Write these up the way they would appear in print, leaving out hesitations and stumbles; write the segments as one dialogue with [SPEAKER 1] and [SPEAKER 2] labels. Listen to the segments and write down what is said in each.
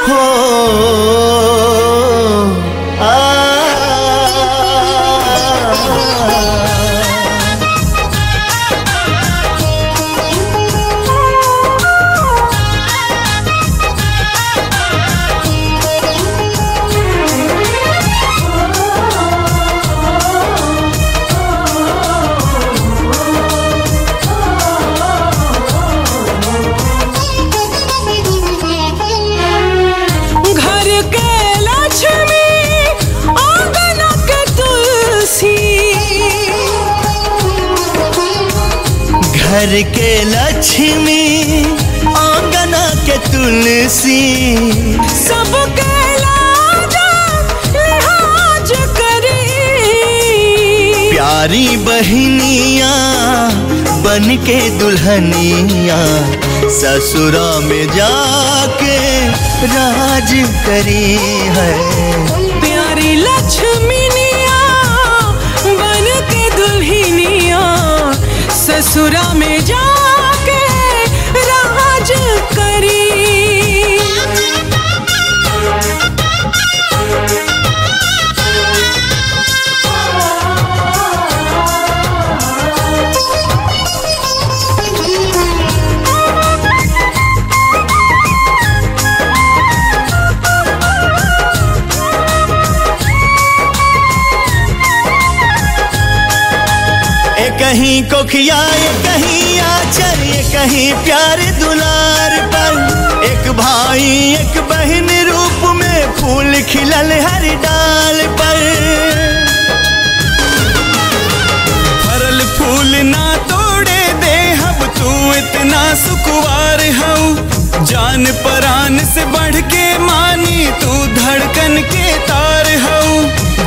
[SPEAKER 1] हो घर के लक्ष्मी आंगना के तुलसी सबके लाज करी प्यारी बहनिया बन के दुल्हनिया ससुरा में जाके राज करी है। प्यारी लक्ष्मीनिया बन के दुल्हनिया ससुरा में जाके राज करी। कहीं कोखिया कहीं आचर कहीं प्यार दुलार पर एक भाई एक बहन रूप में फूल खिलल हर डाल पर। फरल फूल ना तोड़े दे हम तू इतना सुकुवार हूँ जान परान से बढ़ के मानी तू धड़कन के तार हूँ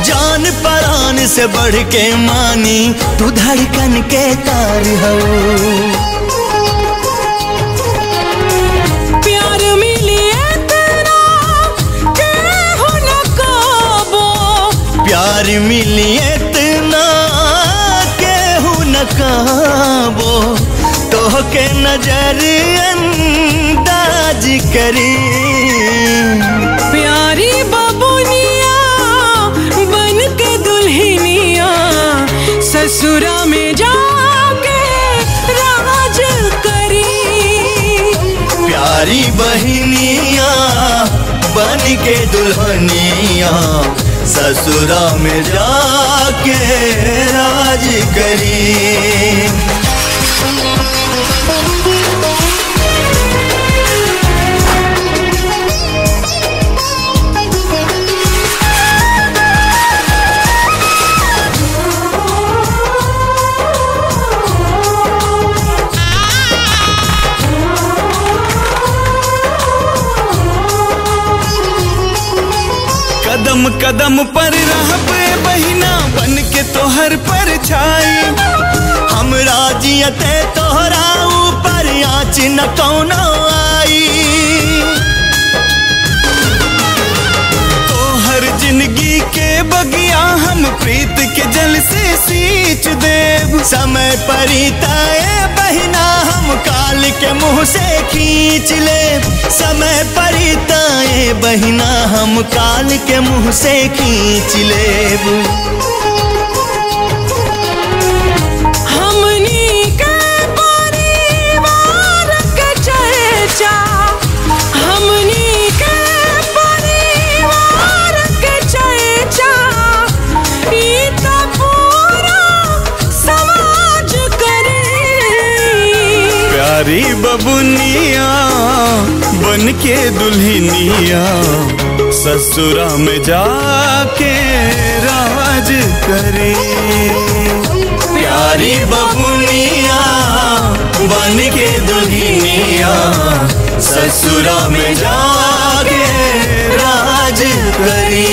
[SPEAKER 1] जान परान से बढ़ के मानी तू धड़कन के तार हो। प्यार मिली इतना केहू न काबो प्यार मिली इतना केहू न काबो तो के नजर अंदाज करी। प्यारी बबुनिया बन के दुल्हनिया ससुरा में जाके राज करी। प्यारी बहनिया बन के दुल्हनिया ससुरा में जाके राज करी। कदम कदम पर रहबे बहिना बन के तोहर पर छाई हमरा जियते तोहरा ऊपर आँच न कौनो आई। तोहर जिंदगी के बगिया हम प्रीत के जल से सींच देव समय परिताए बहिना हम काल के मुँह से खींच ले। समय परिताए बहिना हम काल के मुँह से खींच लेब। हमनी के परिवार के चर्चा हमनी के परिवार के चर्चा ई तो पूरा समाज करे। प्यारी बबुनिया बन के दुल्हनिया ससुरा में जाके राज करे। प्यारी बबुनिया बन के दुल्हनिया ससुरा में जाके राज करे।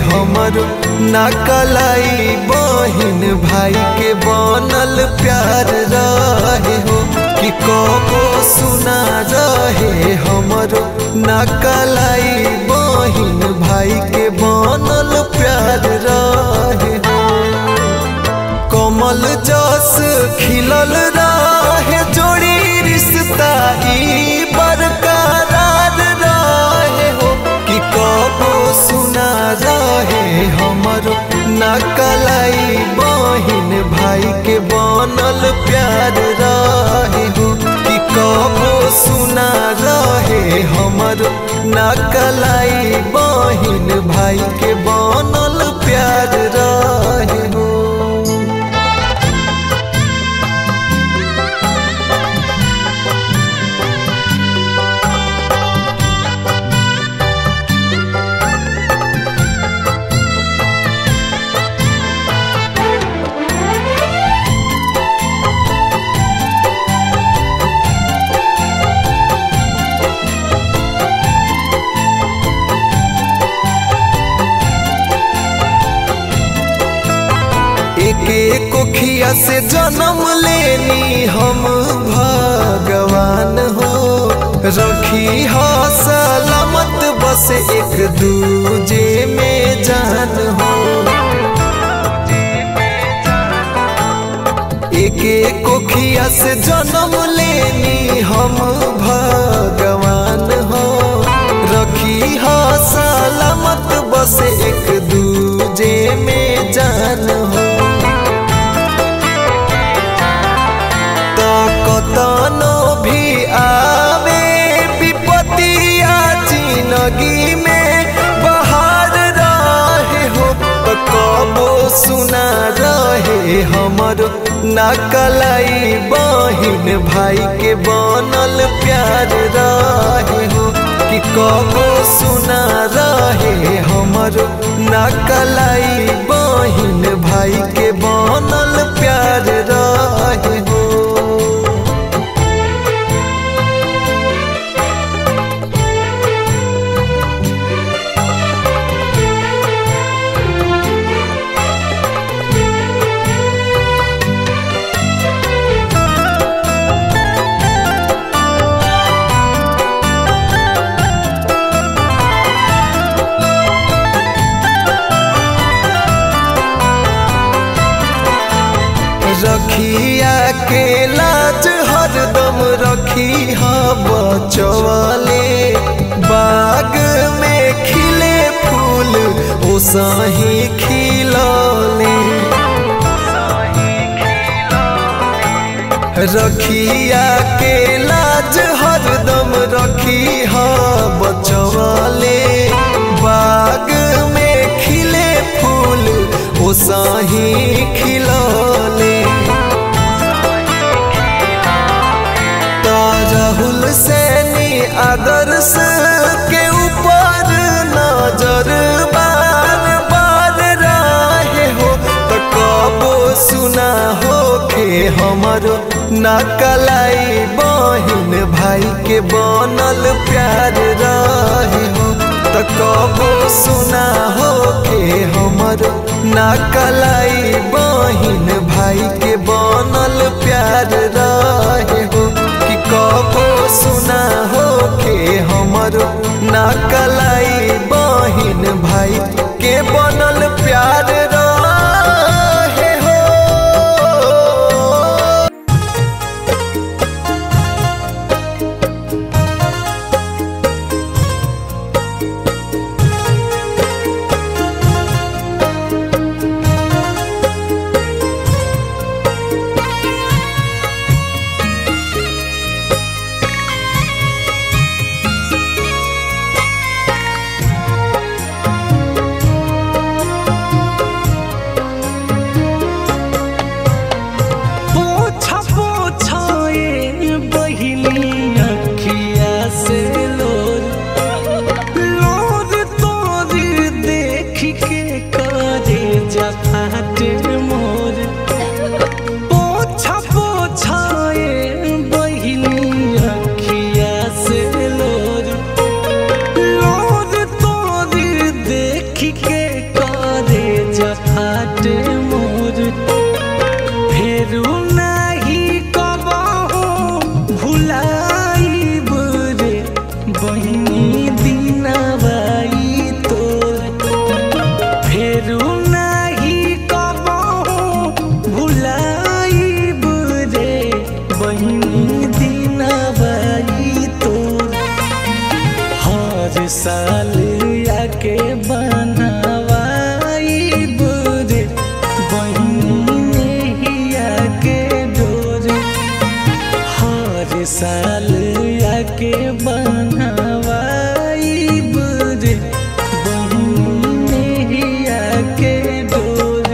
[SPEAKER 2] हमर ना कलाई बहिन भाई के बनल प्यार रहे हो कि कबो सुना रहे हमर ना कलाई बहिन भाई के बनल प्यार रहे हो। कमल जस खिलल रहे जोड़ी रिश्ता ई बरकरार रहे हो कि कबो सुना रहे हमर ना कलाई बहिन भाई के बनल प्यार रहे हो कि कबो सुना रहे हमर ना कलाई बहिन भाई के बनल प्यार रहे हो। एक कोखिया से जन्म लेनी हम भगवान हो रखी हो सलामत बस एक दूजे में जान हो। एक कोखिया से जन्म लेनी हम भगवान हो रखी हो सलामत बस एक दूजे में जान हो। कतनो भी आवे विपत्तिया जिंदगी में बहार रहे हो तो कबो सुना रहे हमर ना कलाई बहिन भाई के बनल प्यार रहे हो कि कबो सुना रहे हमर ना कलाई बहिन भाई के बनल प्यार रहे हो। रखिया के लाज हरदम रखी हा बचवाले बाग में खिले फूल ओ सही खिलौले। रखिया के लाज हरदम रखी हा बचवाले बाग में खिले फूल ओ सही खिलौले। राहुल सैनी आदर्श के ऊपर नजर बार बार रहे हो तो कबो सुना हो के हमर ना कलाई बहिन भाई के बनल प्यार रहे हो तो कबो सुना हो के हमर ना कलाई बहिन भाई के बनल प्यार रहे हो कि कबो सुना हो के हमर ना कलाई बहिन भाई के बनल प्यार रहे हो।
[SPEAKER 3] साल आके बनवाई बुरे बहिनी नैया के डोर। हर साल आके बनवाई बुरे बहिनी नैया के डोर।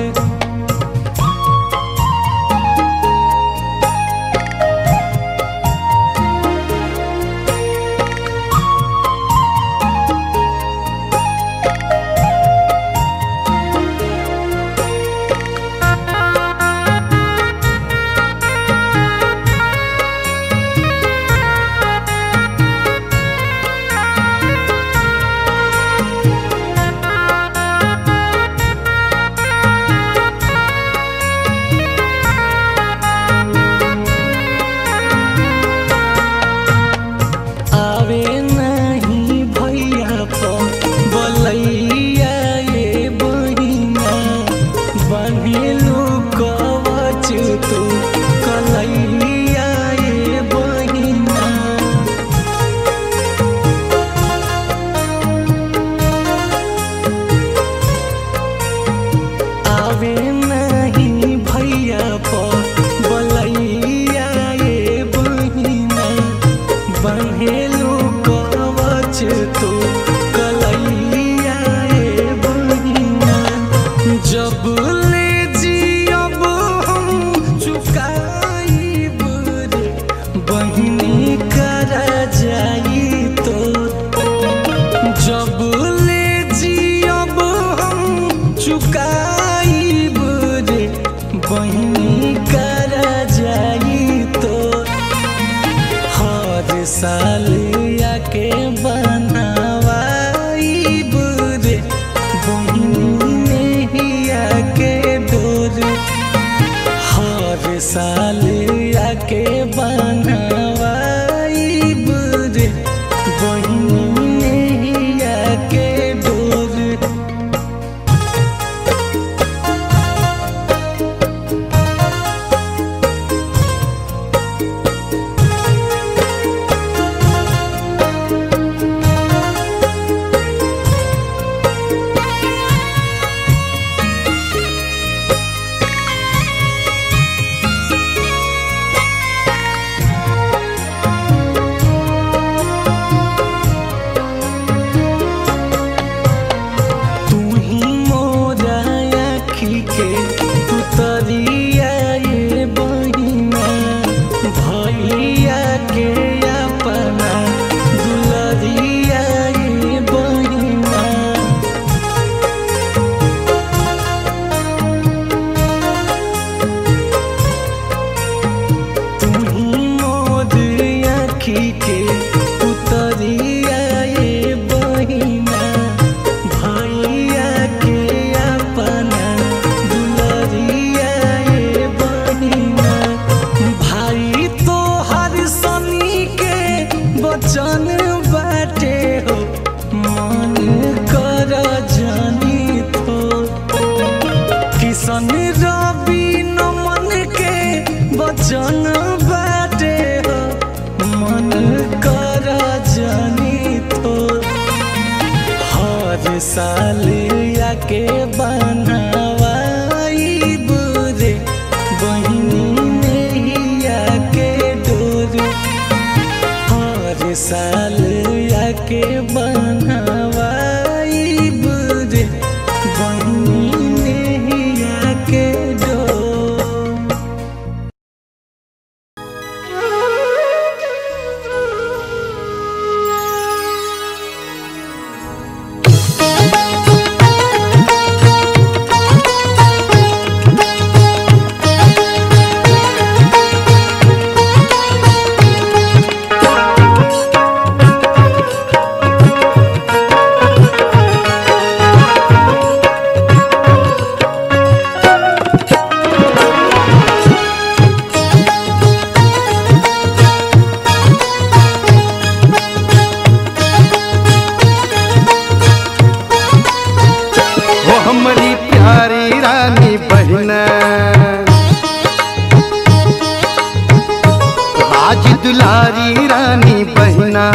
[SPEAKER 3] साल आके बनवाई बुरे बहिनी नैया के डोर। हर साल आके बनवाई बुरे बहिनी नैया के डोर। वचन बाटे हो मन कर जानी तो। हर साल आके बनवाई बुरे बहिनी नैया के डोर। हर साल आके बनवाई बुरे बहिनी नैया के डोर।
[SPEAKER 4] हमारी प्यारी रानी बहना आज दुलारी रानी बहना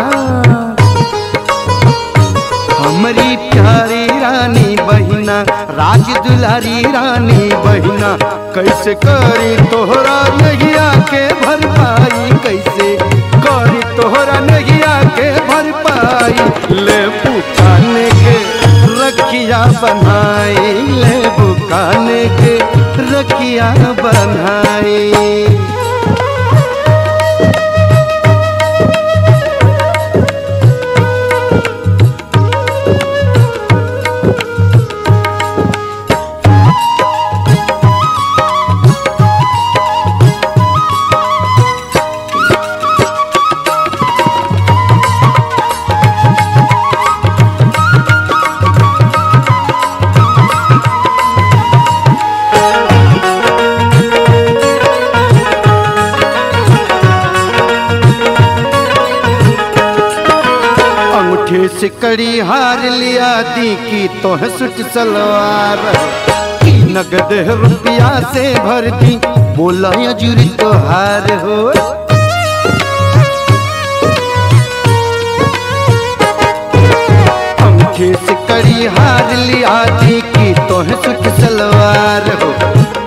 [SPEAKER 4] आज दुलारी रानी बहिना कैसे करी तोहरा नैया के भरपाई, कैसे करी तोहरा नैया के भरपाई। ले बुकाने के रखिया बनाई, ले बुकाने के रखिया बनाई। सिकड़ी हार लिया दी की तोह सुट सलवार, की नगद रुपया से भर दी बोला जुरी तोहार हो। अंगूठी सिकड़ी हार लिया दी की तोह सुट सलवार हो,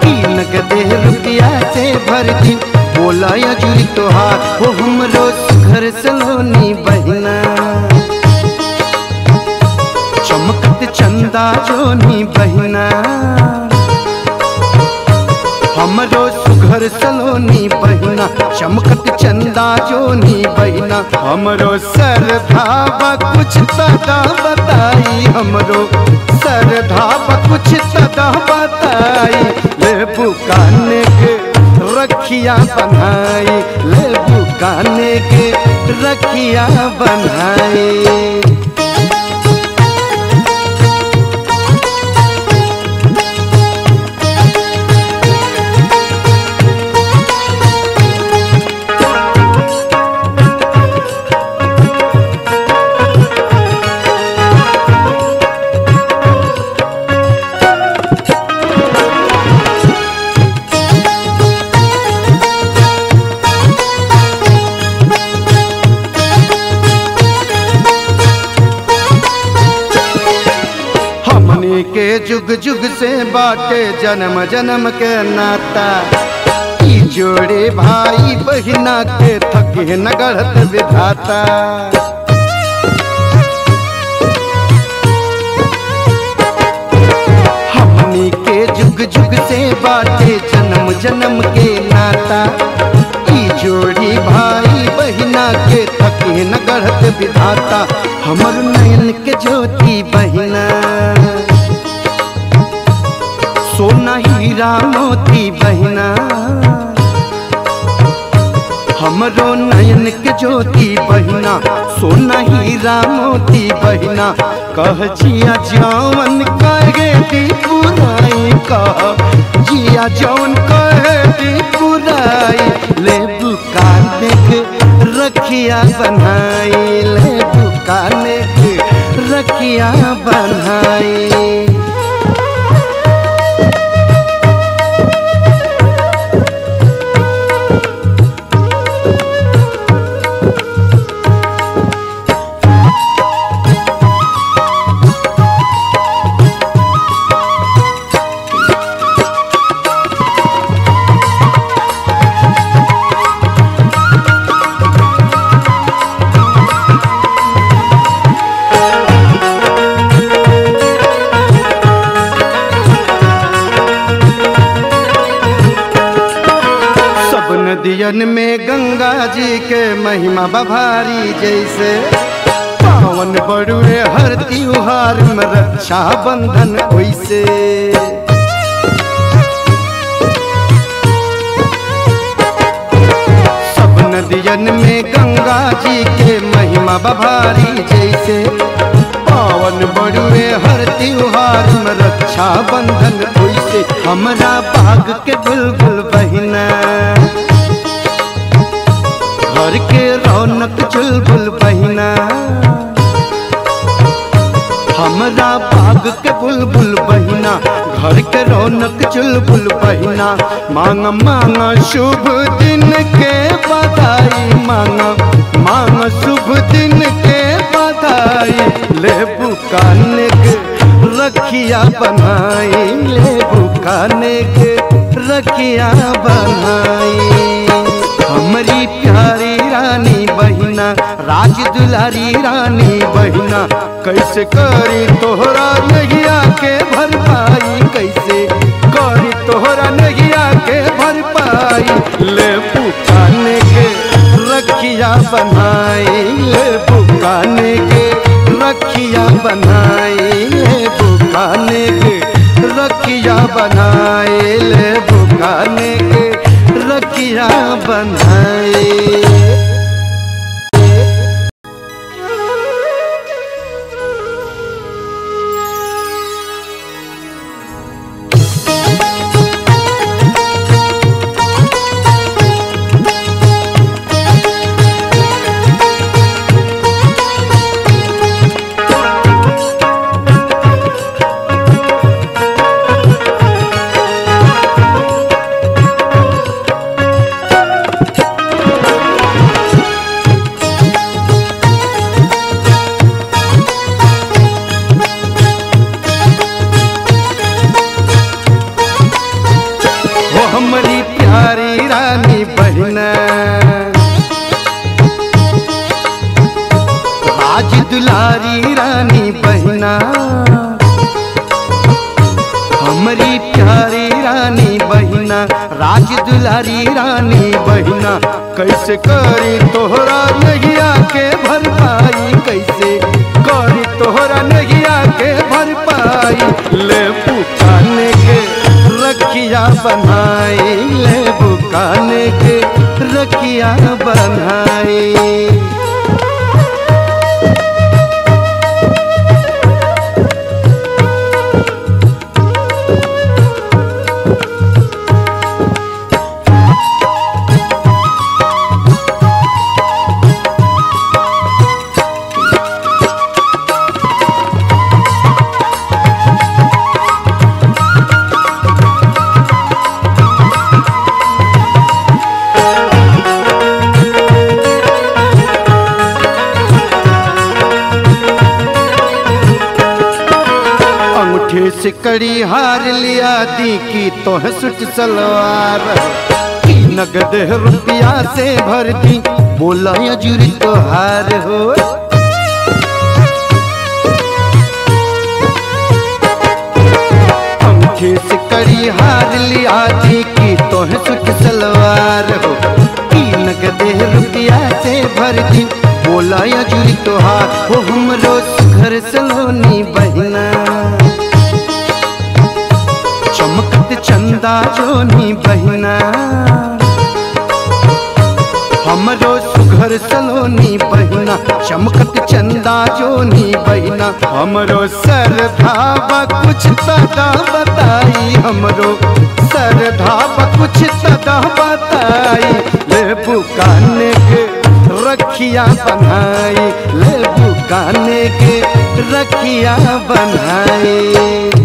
[SPEAKER 4] की नगद रुपया से भर दी बोला जुरी तोहार हो। हमरो घर सलोनी बहिना चमकत चंदा जोनी बहिना, हमरो सुघर सलोनी बहिना चमकत चंदा जोनी बहिना। हमरो सरधावा कुछ तदा बताई, हमरो सरधावा कुछ तदा बताई। ले बुकाने के रखिया बनाई, ले बुकाने के रखिया बनाई। के जुग जुग से बाटे जन्म जन्म के नाता, ई जोड़े भाई बहिना के थके न गढ़त विधाता। हमनी के जुग जुग से बाटे जन्म जन्म के नाता, ई जोड़ी भाई बहिना के थके न गढ़त विधाता। हमर नयन के ज्योति बहिना सोना हीरा मोती बहिना, हमरो नयन के ज्योति बहिना सोना हीरा मोती बहिना। कह जिया जौन कहे दी पुराई, कह जिया जौन कहे दी पुराई। ले बुकाने के रखिया बनाई, ले बुकाने के रखिया बनाई। नदियन में गंगा जी के महिमा बभारी जैसे, पावन बड़ुए हर त्योहार में रक्षा बंधन वैसे। सब नदियन में गंगा जी के महिमा बभारी जैसे, पावन बड़ुए हर त्योहार में रक्षा बंधन वैसे। हमरा बाग के बुलबुल बहिना घर के रौनक चुलबुल बहिना, हमरा बाग के बुलबुल बहिना घर के रौनक चुलबुल बहिना। मांग मांग शुभ दिन के बधाई, मांग मांग शुभ दिन के बधाई। ले बुकाने के रखिया बनाई ले बुकाने के रखिया बनाई। हमारी प्यारी रानी बहिना राज दुलारी रानी बहिना कैसे करी तोहरा नैया के भरपाई, कैसे करी तोहरा नैया के भरपाई। ले बुकाने के रखिया बनाई ले बुकाने के रखिया बनाई ले बुकाने के रखिया बनाई ले बुकाने के रखिया बनाई। हमारी प्यारी रानी बहिना राज दुलारी रानी बहिना, हमारी प्यारी रानी बहिना राज दुलारी रानी बहिना कैसे करी तोहरा नैया के भरपाई, कैसे करी तोहरा नैया के भरपाई। ले बुकाने के रखिया बनाई ले बुकाने के रखिया बनाई। सिकड़ी हार लिया दी की तोह सुट सलवार की नगद रुपया से भर दी बोला जुरी तोहार हो। अंगूठे सिकड़ी हार लिया दी की तोह सुट सलवार हो की नगद रुपया से भर दी बोला जुरी तोहार हो। हमरो घर सलोनी बहिना चमकत चंदा जोनी बहिना, हमरो सुघर सलोनी बहिना चमकत चंदा जोनी बहिना। हमरो सरधावा कुछ तदा बताई, हमरो सरधावा कुछ तदा बताई। ले बुकाने के रखिया बनाई ले बुकाने के रखिया बनाई।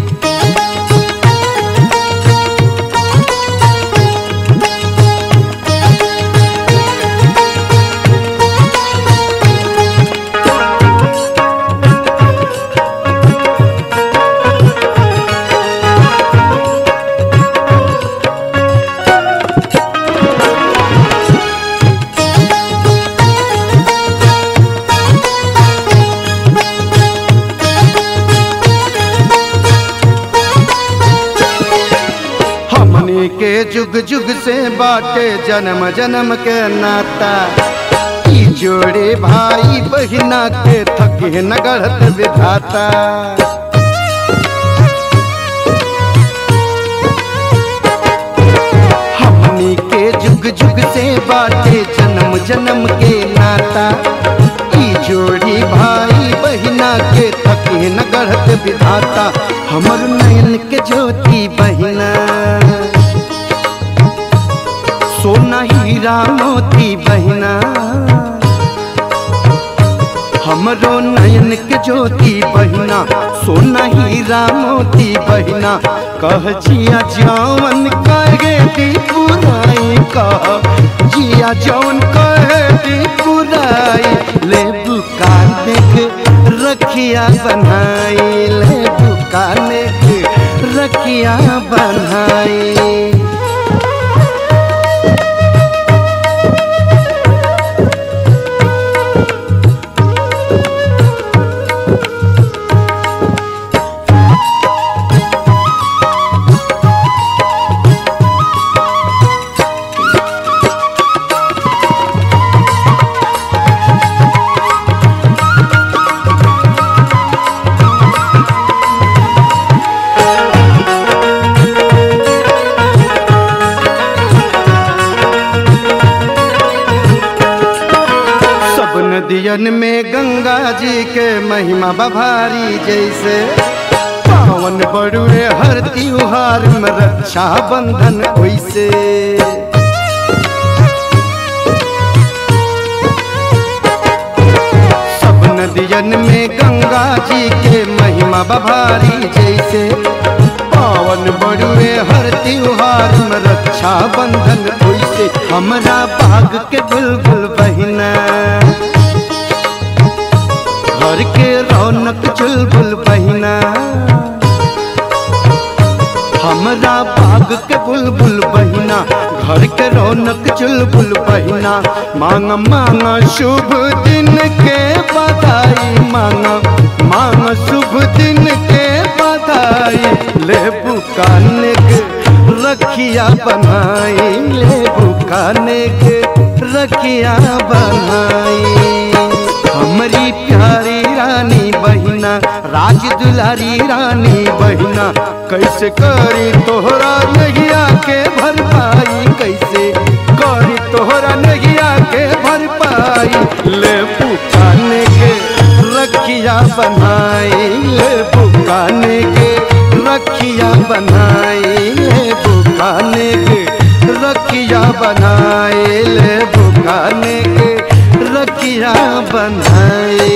[SPEAKER 4] के जुग जुग से बाटे जन्म जन्म के नाता, ई जोड़े भाई बहिना के थके न गढ़त विधाता। हमनी के जुग जुग से बाटे जन्म जन्म के नाता, ई जोड़ी भाई बहिना के थके न गढ़त विधाता। हमर नयन के ज्योति बहिना सोना हीरा मोती बहिना, हमरो नयन के ज्योति बहिना सोना हीरा मोती बहिना। कह जिया जौन कहे दी पुराई, कह जिया जौन कहे दी पुराई। ले बुकाने के रखिया बनाई ले बुकाने रखिया बनाए। नदियन में गंगा जी के महिमा बभारी जैसे, पावन बड़ुए हर त्योहार में रक्षा बंधन वैसे। सब नदियन में गंगा जी के महिमा बभारी जैसे, पावन बड़ुए हर त्योहार में रक्षा बंधन वैसे। हमरा बाग के बुलबुल बहिना, घर के रौनक चुलबुल बहिना, हमरा बाग के बुलबुल बहिना, घर के रौनक चुलबुल बहिना। मांग मांग शुभ दिन के बधाई, मांग शुभ दिन के बधाई। ले बुकाने के रखिया बनाई, ले बुकाने के रखिया बनाई। हमारी प्यारी रानी बहिना, राज दुलारी रानी बहिना, कैसे करी तोहरा नैया के भरपाई, कैसे करी तोहरा नैया के भरपाई। ले पुकाने के रखिया बनाई, ले पुकाने के रखिया बनाई, ले पुकाने के रखिया बनाई, ले पुकाने के रखिया बनाए।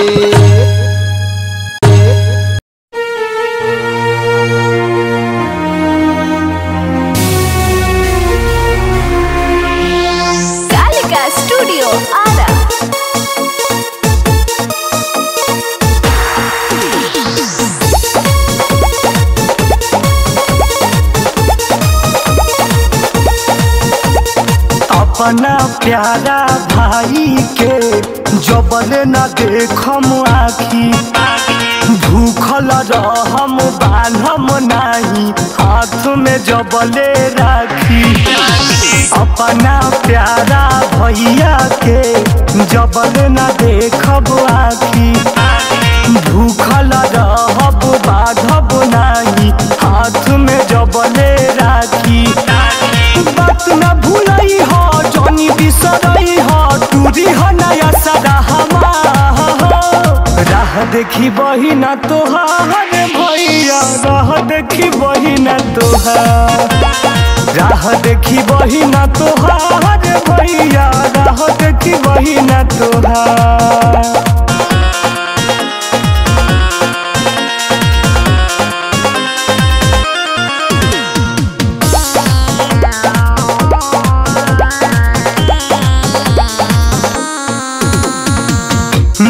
[SPEAKER 5] कालिका स्टूडियो आरा।
[SPEAKER 3] अपना प्यारा भाई के जबले न देखम आखी, भूखल रहम बान्हम नाही, हाथ में जबले राखी। अपना प्यारा भैया के जबले न देखब आखी, भूखल रहब बांधब नाही, हाथ में जबले राखी। बात न भूलई हो जानी बिसरई हो, टूरी हो नया सदा हमार। राह देखी बहिना तोहार भैया, राह देखी बहिना तोहार, राह देखी बहिना तोहार भैया, राह देखी बहिना तोहार।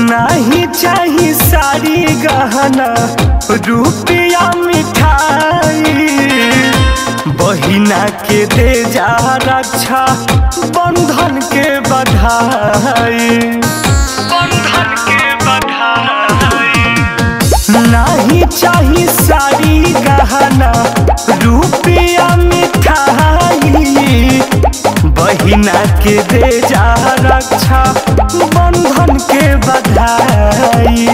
[SPEAKER 3] नहीं चाहिए सारी गहना रुपया मिठाई, बहिना के दे जा रक्षा बंधन के बधाई, बंधन के बधाई। नहीं चाहिए सारी गहना रुपया मिठाई, बहिना के दे जा रक्षा बंधन के बधाई।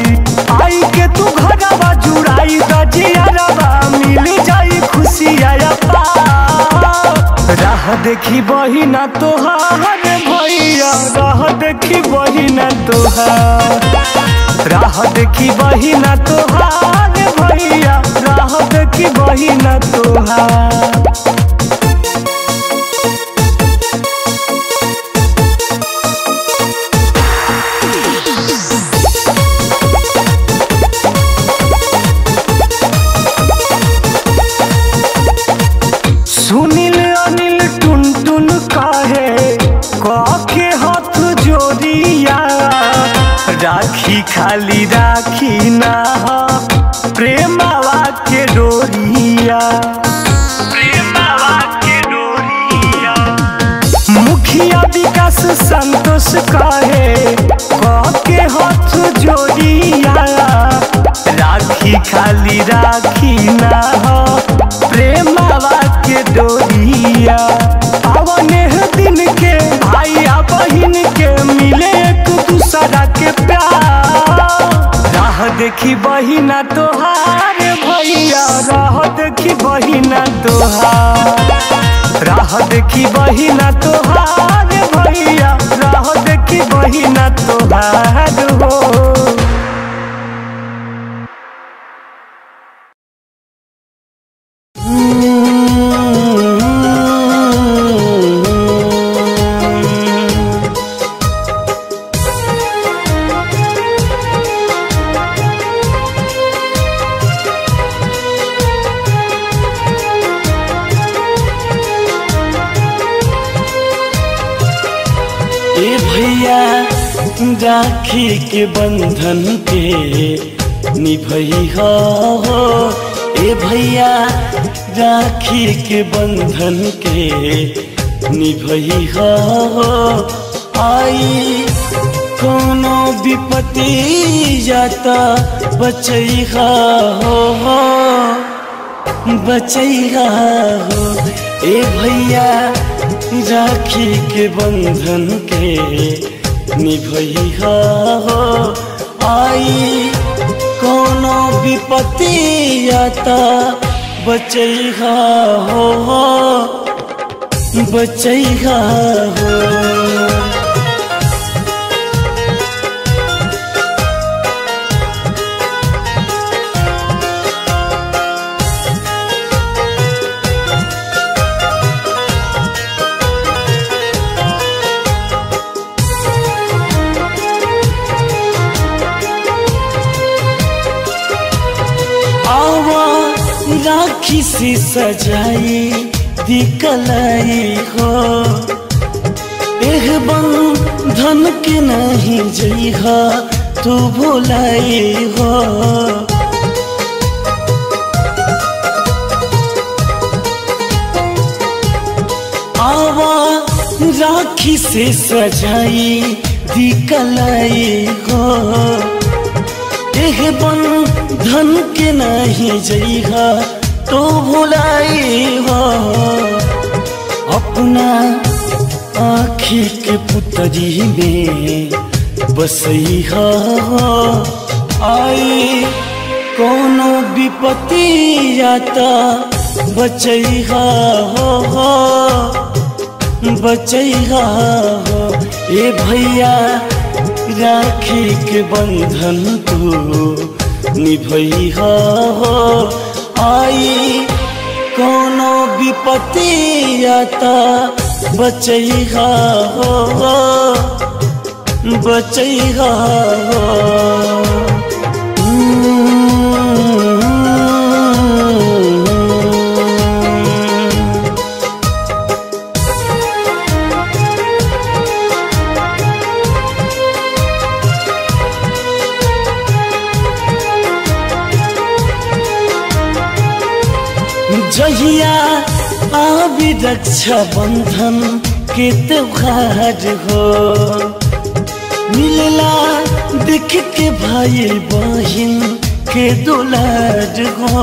[SPEAKER 3] आई के तू घरवा जुड़ाई दजियारवा, मिल जाई खुशिया पार। राह देखी बहिना तोहार भैया, राह देखी बहिना तोहार, राह देखी बहिना तोहार भैया, राह देखी बहिना तोहार। सुनील अनिल टुन टुन कहे के हाथ जोड़िया, राखी खाली राखी ना प्रेमवा के डोरिया। मुखिया विकास संतोष कहे के हाथ जोड़िया राखी खाली राखी ना हो प्रेमवा के डोरिया पावन दिन के भाइया बहिन के मिले एक दूसरा के प्यार राह देखी बहिना तोहार भैया राह देखी बहिना तोहार राह देखी बहिना तोहार भैया राह देखी बहिना तोहार हो।
[SPEAKER 6] राखी के बंधन के निभई हो ए भैया राखी के बंधन के निभई हो आई कोनो विपत्ति जाता बचैहा हो बचैहा हो ए भैया राखी के बंधन के निभैया हो आई कोनो विपत्ति आता बचैहा हो बचैहा हो। राखी से सजाई दी कलाई हो एह बंधन के नहीं जइहा तू भुलाई हो आवा राखी से सजाई दी कलाई हो एह बंधन के नहीं जइहा तो भुलाई हो अपना आँखी के पुतरी में बसैहा हो आई कोनो विपत्ति आता बचैहा हो बचैहा हो ए भैया राखी के बंधन तू निभैहा हो आई कोनो विपत्ति आता बचैहा हो बचैहा हो। जहिया आबि रक्षा बंधन के त्योहार हो मिलला देख के भाई बहिन के दुलार हो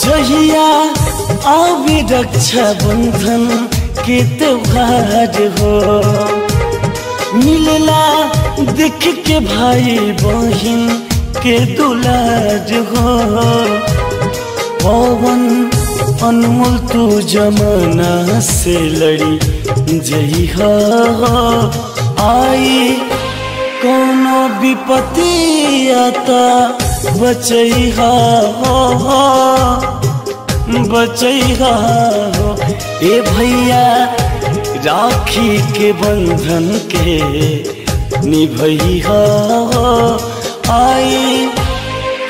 [SPEAKER 6] जहिया आबि रक्षा बंधन के त्योहार हो मिलला देख के भाई बहिन के दुलार हो पवन अनमोल तू जमाना से लड़ी जइहा आई कोनो विपत्ति आता बचैहा हो बचैहा हो ए भैया राखी के बंधन के निभैहा हो आई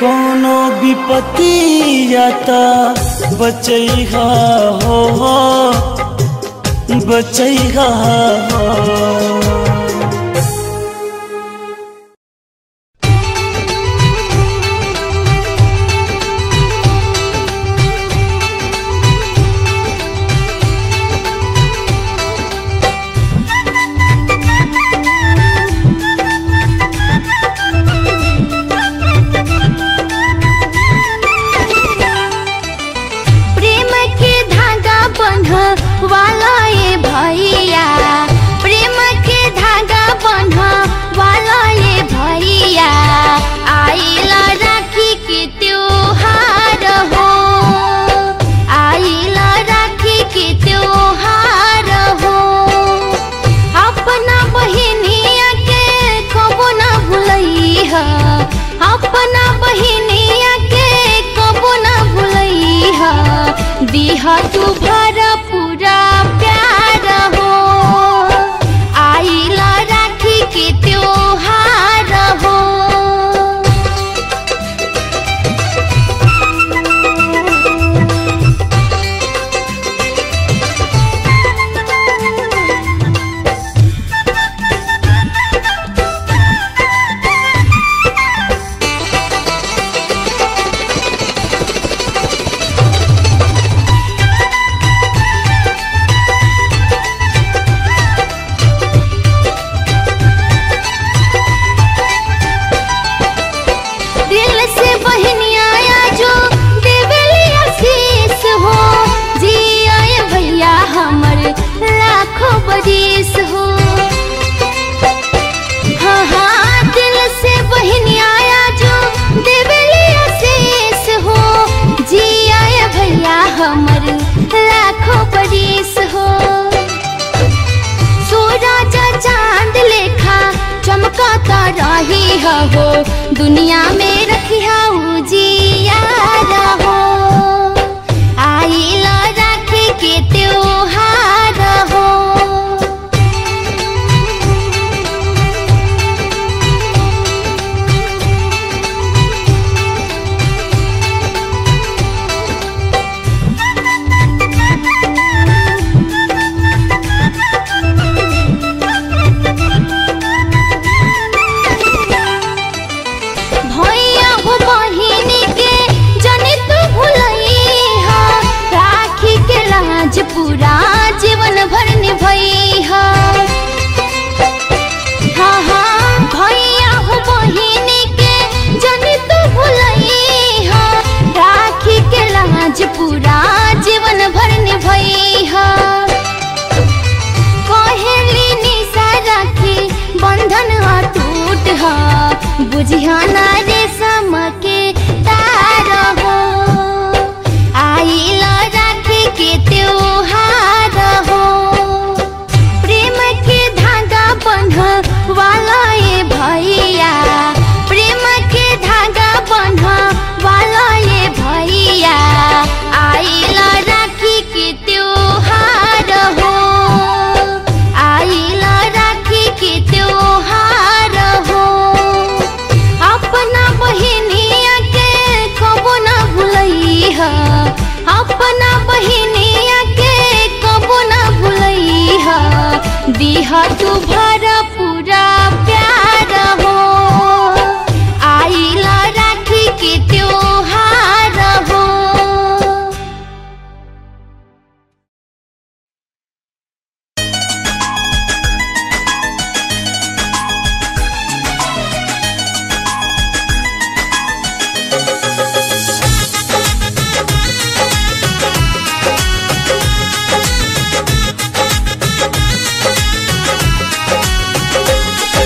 [SPEAKER 6] कोनो विपत्ति आता बचैहा हो बचैहा हो।
[SPEAKER 5] हो, दुनिया में रखिया उजियारा हो। आइल राखी के त्योहार हो। भैया हो बहिनी के जनी तू भुलैहा, राखी के लाज पूरा जीवन भर निभैहा। हाँ हाँ भैया हो बहिनी के जनी तू भुलैहा, राखी के लाज पूरा जीवन भर निभैहा। कहेली निशा राखी बंधन अटूट हा, बुझिया ना रेशम के तार हो। आइल राखी के त्योहार हो। प्रेम के धागा बंधवाला ये भैया, प्रेम के धागा बंधवाला ये भैया। आइल राखी के त्योहार हो। आइल राखी के त्योहार हो। अपना बहिनिया के कबो ना भुलैहा, अपना बहिनिया के कबो ना भुलैहा। दिहा तू भरा पूरा प्यार हो। आइल राखी के त्योहार हो।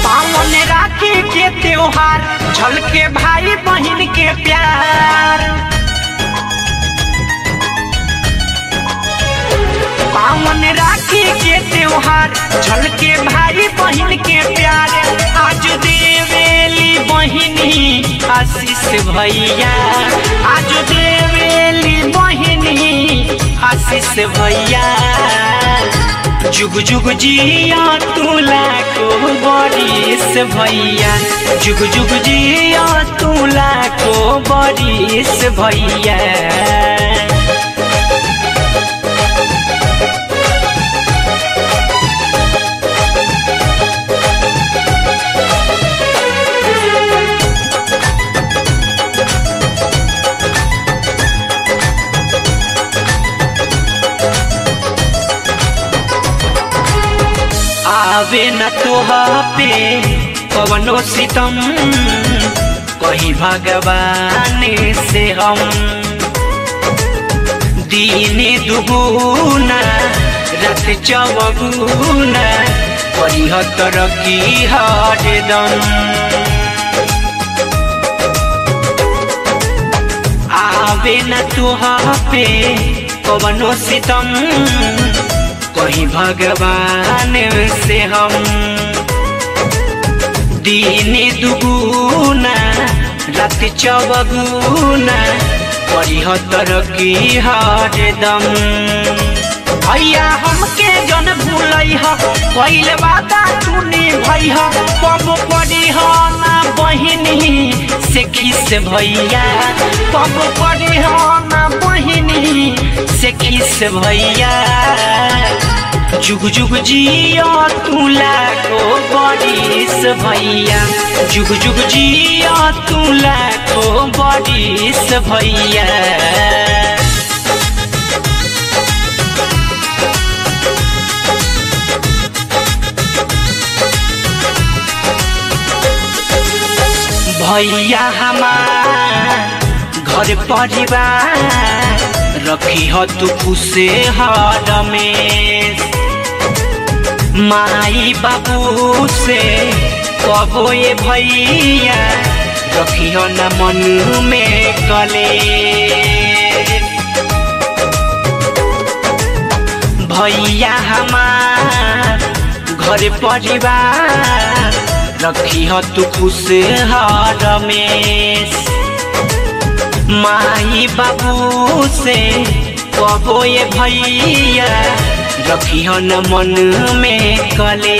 [SPEAKER 3] पावन राखी के त्योहार, झलके भाई बहन के प्यार। पावन राखी के त्योहार, झलके भाई बहन के प्यार। आज देवेली बहिनी आशीष भैया, आज देवेली बहिनी आशीष भैया। जुग जुग जिया तू लाखो बरिस भैया, जुग जुग जिया तू लाखो बरिस भैया। आवे न तोहा पे पवनो सितम, कहीं भगवान से हम। दीने दुगुना रात चौगुना, परिहतर की हरदम। आवे न तोहा पे पवनो सितम, कहीं भगवान से हम। दीने दुगुना रात चौगुना, परिहतर की हरदम। भैया हमके जन भूलैहा, पहले वादा तूने भैया। कब पड़ी हो ना बहिनी से खिस भैया, कब पड़ी हो ना बहिनी से खिस भैया। जुग जुग जिया तू लाखो बरिस भैया, जुग जुग जिया तू लाखो बरिस भैया। भैया हमार घर परिवार, रखी हो तू खुशे हर में। माई बाबू से कहो ये भैया, रखी हो न मन में कले। भैया हमार घर परिवार, रखी हो तू खुशहाल रमेश। माई बाबू से कहो ये भैया रखी हो न मन में कले।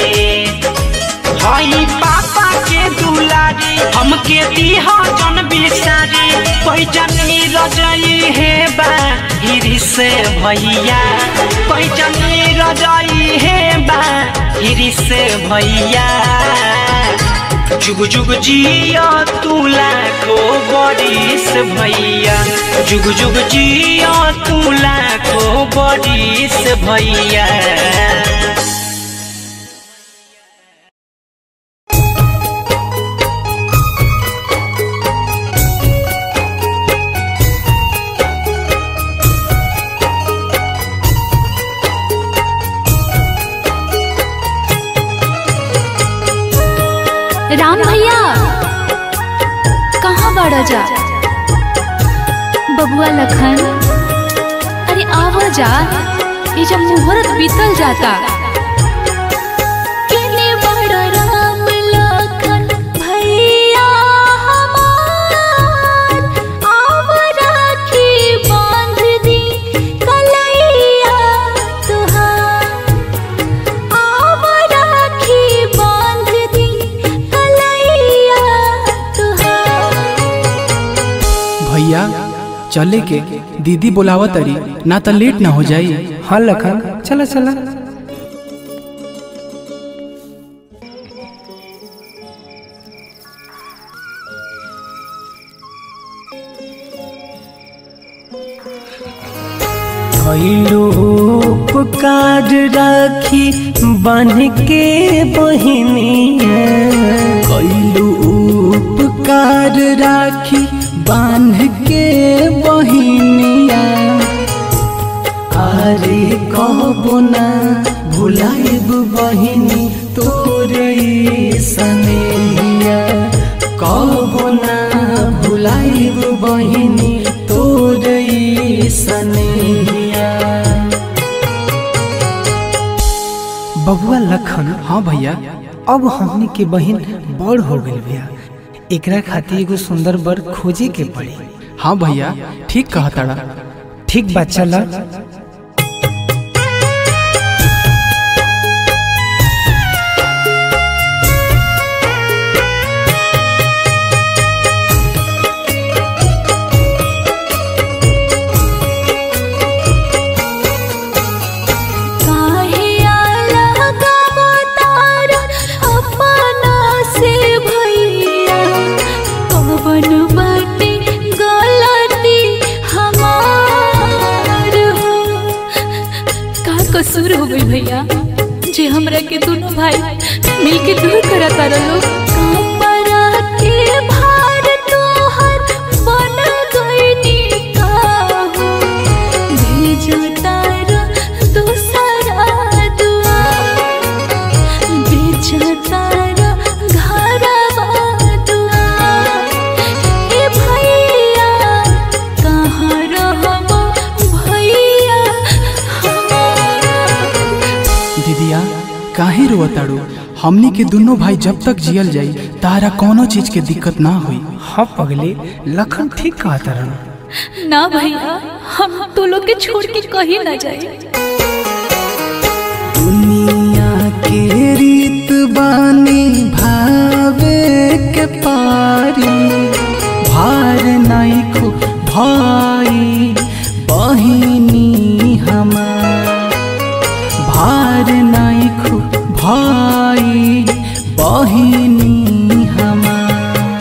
[SPEAKER 3] हई पापा के दुलारी हमके दीहा जन बिसारी पैजनी रजाई है बाहिरी से भैया पैजनी रजाई है बाहिरी से भैया। जुग जुग जिया तू लाखो बरिस भैया जुग जुग जिया तू लाखो बरिस भैया।
[SPEAKER 5] राम भैया कहाँ बड़ा जा बबुआ लखन अरे आवा जा ये जब मुहूर्त बीतल जाता। केने बड़ा राम लखन भैया हमार आवा राखी बांध दी कलैया तुहार आवा राखी बांध दी
[SPEAKER 7] भैया चले के दीदी बोलावा तरी ना तो लेट ना हो जाई।
[SPEAKER 8] हाँ लखन चला चला।
[SPEAKER 6] उपकार राखी बन के बहिनिया
[SPEAKER 7] कैलू उपकार राखी बांध के बहिनिया।
[SPEAKER 6] अरे कहबो ना भुलाइब बहिनी तोरे सनेहिया कहबो ना भुलाइब बहिनी तोरे सनेहिया।
[SPEAKER 8] बबुआ लखन
[SPEAKER 7] हाँ भैया
[SPEAKER 8] अब हमनी के बहन बड़ हो गई भैया एकरा खातिर एगो सुंदर बर खोजे के पड़ी।
[SPEAKER 7] हाँ भैया ठीक कहा ताड़ा।
[SPEAKER 8] ठीक बात चला।
[SPEAKER 5] कसूर हो गई भैया जे हमरा के दोनों भाई मिलके दूर करता रहो। कपड़ा के भार तोहर बन गईनी काहो भेजो तारा दूसरा दुआ बेचो तारा घरवा दुआ। ए भैया कहाँ रहबो भैया
[SPEAKER 7] दीदिया काहे रोताड़ू? हमनी के दोनों भाई जब तक जियल जाई तारा कोनो चीज के दिक्कत ना हुई।
[SPEAKER 8] हाँ पगले लखन ठीक कहा तारा।
[SPEAKER 5] ना भैया हम तो लोग के छोड़ के कहीं ना जाए।
[SPEAKER 7] दुनिया के रीत बानी भावे के पारी भार नहीं खो भाई बहिनी हमार भार नहीं खो भाई बहिनी हमार।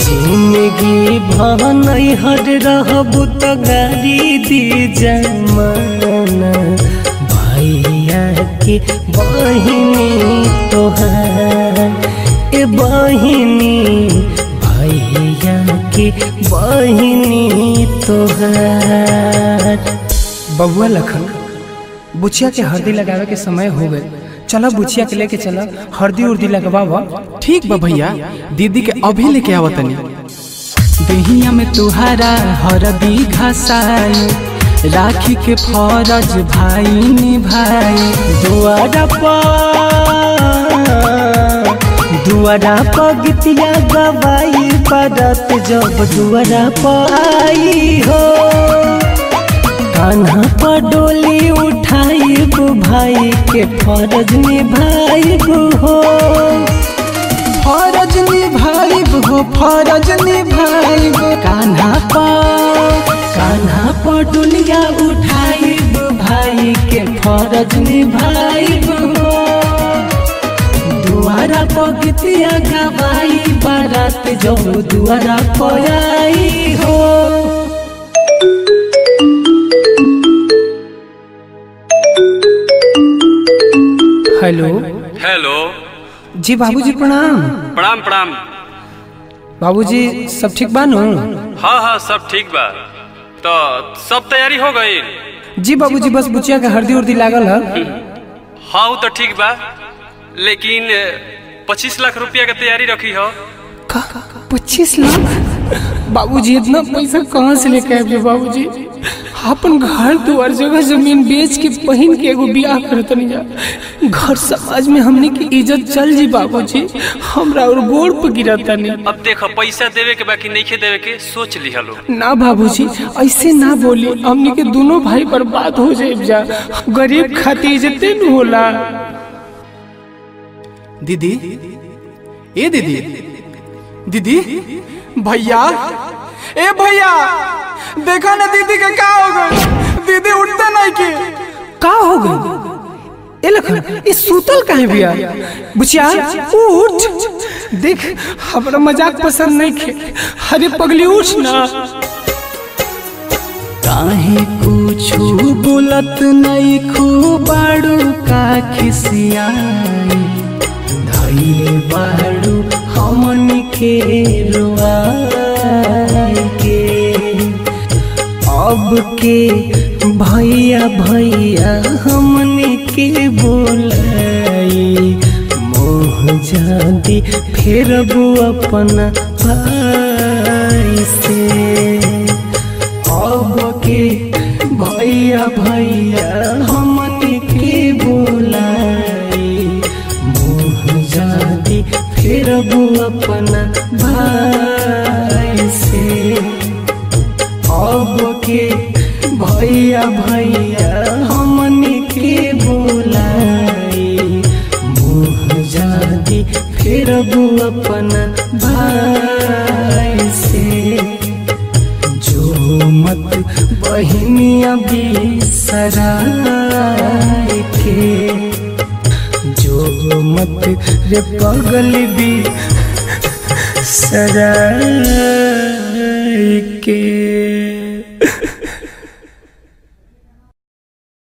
[SPEAKER 6] जिंदगी भनई हर रहबू तो गाड़ी दी जमाना भैया के बहिनी तोहार ए बहिनी भैया के बहिनी तोहार।
[SPEAKER 8] बबुआ लखन बुचिया के हल्दी लगावे के समय हो गए। चला बुचिया के लेके चला हल्दी उर्दी लगवावा।
[SPEAKER 7] ठीक बा भैया दीदी के अभी लेके आवतनी। देहिया में तुहारा हरदी घसाई राखी के फरज भाई निभाई।
[SPEAKER 6] दुआरा दुआरा पर गीतिया गवाई बारात जब दुआरा पर आई हो कान्हा पर डोली उठाई भाई के फरज निभाई हो फरज निभाई हो फरज निभाई कान्हा पर डोलिया उठाई भाई के फरज निभाई हो दुआरा पर गीतिया गवाई बारात जो दुआरा पर आई हो।
[SPEAKER 8] हेलो
[SPEAKER 9] हेलो
[SPEAKER 8] जी बाबूजी प्रणाम।
[SPEAKER 9] प्रणाम प्रणाम।
[SPEAKER 8] बाबूजी सब ठीक बा नु?
[SPEAKER 9] हाँ हाँ सब ठीक बा। तो सब तैयारी हो गई?
[SPEAKER 8] जी बाबूजी बस बुचिया के हल्दी उर्दी लागल है।
[SPEAKER 9] हाँ तो ठीक बा लेकिन 25 लाख रुपया के तैयारी रखी हो।
[SPEAKER 8] 25 लाख? बाबूजी इतना पैसा कहाँ से लेके आए बाबूजी? अपन घर दुआर जगह जमीन बेच के पहन के एगो बियाह करत नहीं जा घर समाज में हमने की इज्जत चल जी बाबूजी हमरा और गोड़ पे गिरता नहीं।
[SPEAKER 9] अब देखो पैसा देवे के बाकी नहीं देवे के सोच लिया लो।
[SPEAKER 8] ना बाबूजी ऐसे ना बोली हमने के दोनों भाई बर्बाद हो जाए जा गरीब खातिर इज्जते न होला।
[SPEAKER 7] दीदी ए दीदी दीदी भैया ए भैया देखा ना दीदी के का हो गई? दीदी उठते नहीं की
[SPEAKER 8] का हो गई? ए लखन इस सूतल काहे बिया? बुचिया उठ देख हमरा मजाक पसंद नहीं खे। अरे पगली उठ ना।
[SPEAKER 6] काहे कुछु बोलत नहीं खूबाड़ू का खिसियाई धइले बाड़ू हमन के रुआई के अब के भैया भैया हमने के बोलाई मोह जादी फिर अपना भाई से अब के भैया भैया हमने के बोलाई मोह जादी फिर अपना भाई से अब के भैया भैया हमने के बोलाई मुँह जादी फिर अपना भाई से जो मत बहनिया बिसरा के जो मत रे पगल भी सरा के